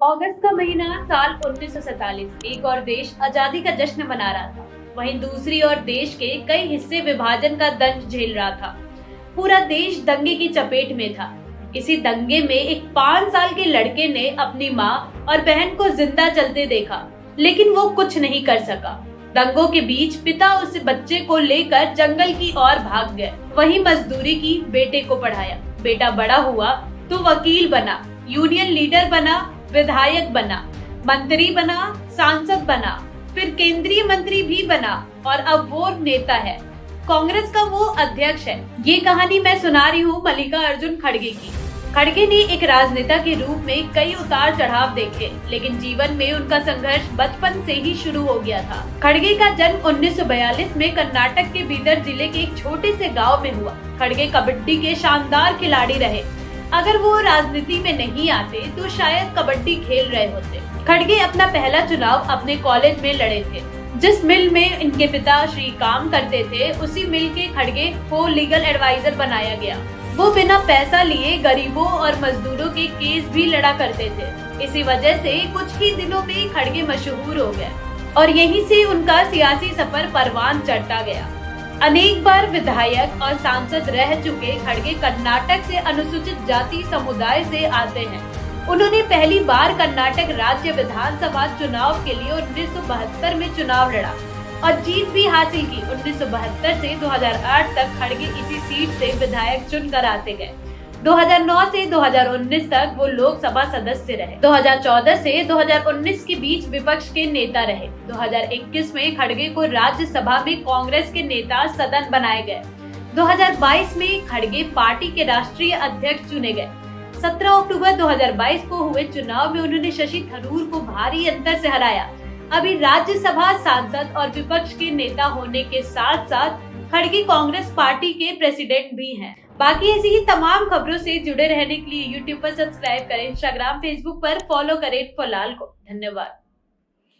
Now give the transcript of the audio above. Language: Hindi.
अगस्त का महीना साल 1947 एक और देश आजादी का जश्न मना रहा था। वहीं दूसरी ओर देश के कई हिस्से विभाजन का दंश झेल रहा था। पूरा देश दंगे की चपेट में था। इसी दंगे में एक 5 साल के लड़के ने अपनी माँ और बहन को जिंदा जलते देखा, लेकिन वो कुछ नहीं कर सका। दंगों के बीच पिता उस बच्चे को लेकर जंगल की ओर भाग गए। वहीं मजदूरी की, बेटे को पढ़ाया। बेटा बड़ा हुआ तो वकील बना, यूनियन लीडर बना, विधायक बना, मंत्री बना, सांसद बना, फिर केंद्रीय मंत्री भी बना और अब वो नेता है। कांग्रेस का वो अध्यक्ष है। ये कहानी मैं सुना रही हूँ मल्लिकार्जुन खड़गे की। खड़गे ने एक राजनेता के रूप में कई उतार चढ़ाव देखे, लेकिन जीवन में उनका संघर्ष बचपन से ही शुरू हो गया था। खड़गे का जन्म 1942 में कर्नाटक के बीदर जिले के एक छोटे से गांव में हुआ। खड़गे कबड्डी के शानदार खिलाड़ी रहे। अगर वो राजनीति में नहीं आते तो शायद कबड्डी खेल रहे होते। खड़गे अपना पहला चुनाव अपने कॉलेज में लड़े थे। जिस मिल में इनके पिता श्री काम करते थे, उसी मिल के खड़गे को लीगल एडवाइजर बनाया गया। वो बिना पैसा लिए गरीबों और मजदूरों के केस भी लड़ा करते थे। इसी वजह से कुछ ही दिनों में खड़गे मशहूर हो गए और यहीं से उनका सियासी सफर परवान चढ़ता गया। अनेक बार विधायक और सांसद रह चुके खड़गे कर्नाटक से अनुसूचित जाति समुदाय से आते हैं। उन्होंने पहली बार कर्नाटक राज्य विधानसभा चुनाव के लिए 1972 में चुनाव लड़ा और जीत भी हासिल की। 1972 से 2008 तक खड़गे इसी सीट से विधायक चुनकर आते गए। 2009 से 2019 तक वो लोकसभा सदस्य रहे। 2014 से 2019 के बीच विपक्ष के नेता रहे। 2021 में खड़गे को राज्यसभा में कांग्रेस के नेता सदन बनाए गए। 2022 में खड़गे पार्टी के राष्ट्रीय अध्यक्ष चुने गए। 17 अक्टूबर 2022 को हुए चुनाव में उन्होंने शशि थरूर को भारी अंतर से हराया। अभी राज्यसभा सांसद और विपक्ष के नेता होने के साथ साथ खड़गे कांग्रेस पार्टी के प्रेसिडेंट भी हैं। बाकी ऐसी ही तमाम खबरों से जुड़े रहने के लिए YouTube पर सब्सक्राइब करें, Instagram, Facebook पर फॉलो करें फलाल को। धन्यवाद।